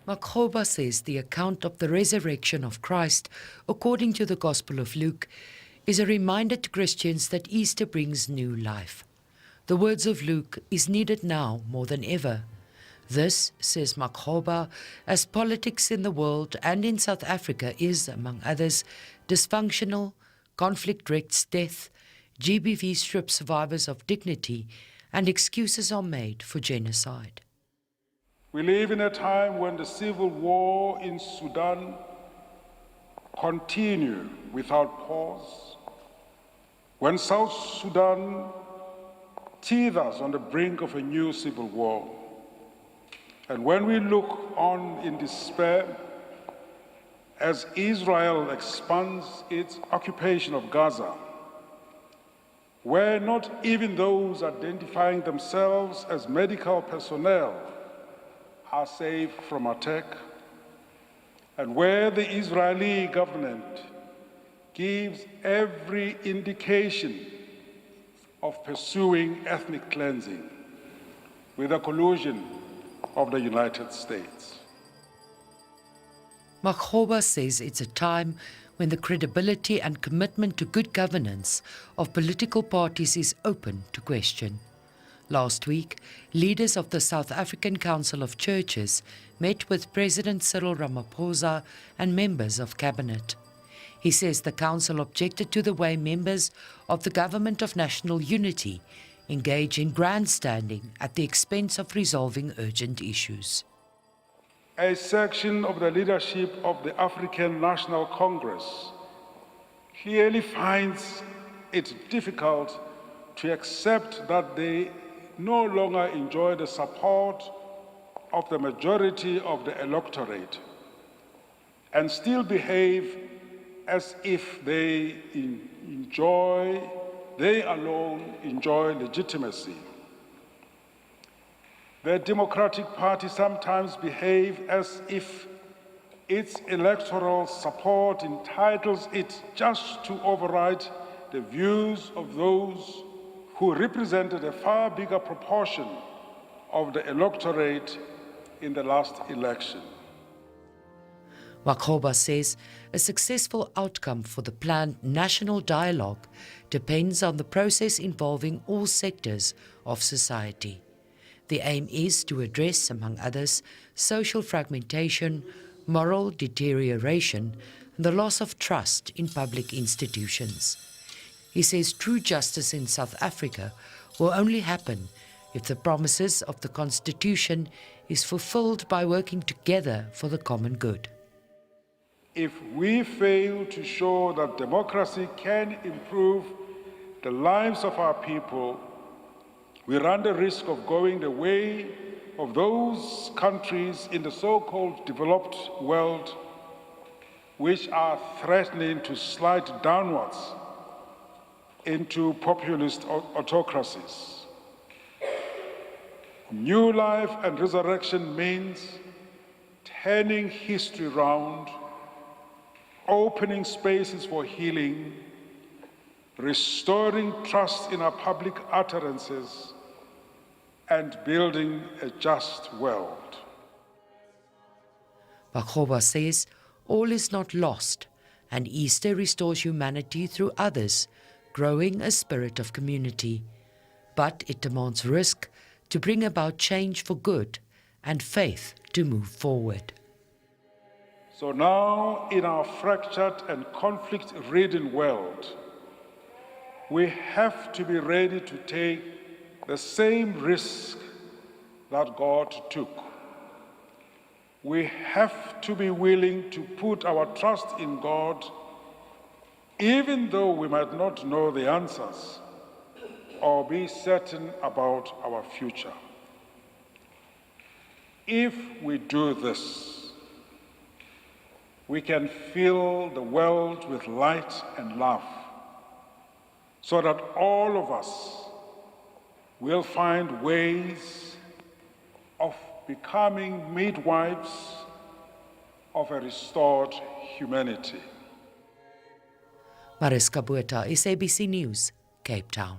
Makgoba says the account of the resurrection of Christ, according to the Gospel of Luke, is a reminder to Christians that Easter brings new life. The words of Luke is needed now more than ever. This, says Makgoba, as politics in the world and in South Africa is, among others, dysfunctional, conflict wreaks death, GBV strips survivors of dignity, and excuses are made for genocide. We live in a time when the civil war in Sudan continues without pause, when South Sudan teeters on the brink of a new civil war, and when we look on in despair as Israel expands its occupation of Gaza, where not even those identifying themselves as medical personnel are safe from attack, and where the Israeli government gives every indication of pursuing ethnic cleansing with the collusion of the United States. Makgoba says it's a time when the credibility and commitment to good governance of political parties is open to question. Last week, leaders of the South African Council of Churches met with President Cyril Ramaphosa and members of Cabinet. He says the Council objected to the way members of the Government of National Unity engage in grandstanding at the expense of resolving urgent issues. A section of the leadership of the African National Congress clearly finds it difficult to accept that they no longer enjoy the support of the majority of the electorate and still behave as if they alone enjoy legitimacy. The Democratic Party sometimes behaves as if its electoral support entitles it just to override the views of those who represented a far bigger proportion of the electorate in the last election. Makgoba says a successful outcome for the planned national dialogue depends on the process involving all sectors of society. The aim is to address, among others, social fragmentation, moral deterioration, and the loss of trust in public institutions. He says true justice in South Africa will only happen if the promises of the Constitution is fulfilled by working together for the common good. If we fail to show that democracy can improve the lives of our people, we run the risk of going the way of those countries in the so-called developed world which are threatening to slide downwards into populist autocracies. New life and resurrection means turning history round, opening spaces for healing, restoring trust in our public utterances, and building a just world. Makgoba says all is not lost, and Easter restores humanity through others, growing a spirit of community. But it demands risk to bring about change for good and faith to move forward. So now, in our fractured and conflict-ridden world, we have to be ready to take the same risk that God took. We have to be willing to put our trust in God, even though we might not know the answers or be certain about our future. If we do this, we can fill the world with light and love, so that all of us will find ways of becoming midwives of a restored humanity. Mariska Botha, SABC News, Cape Town.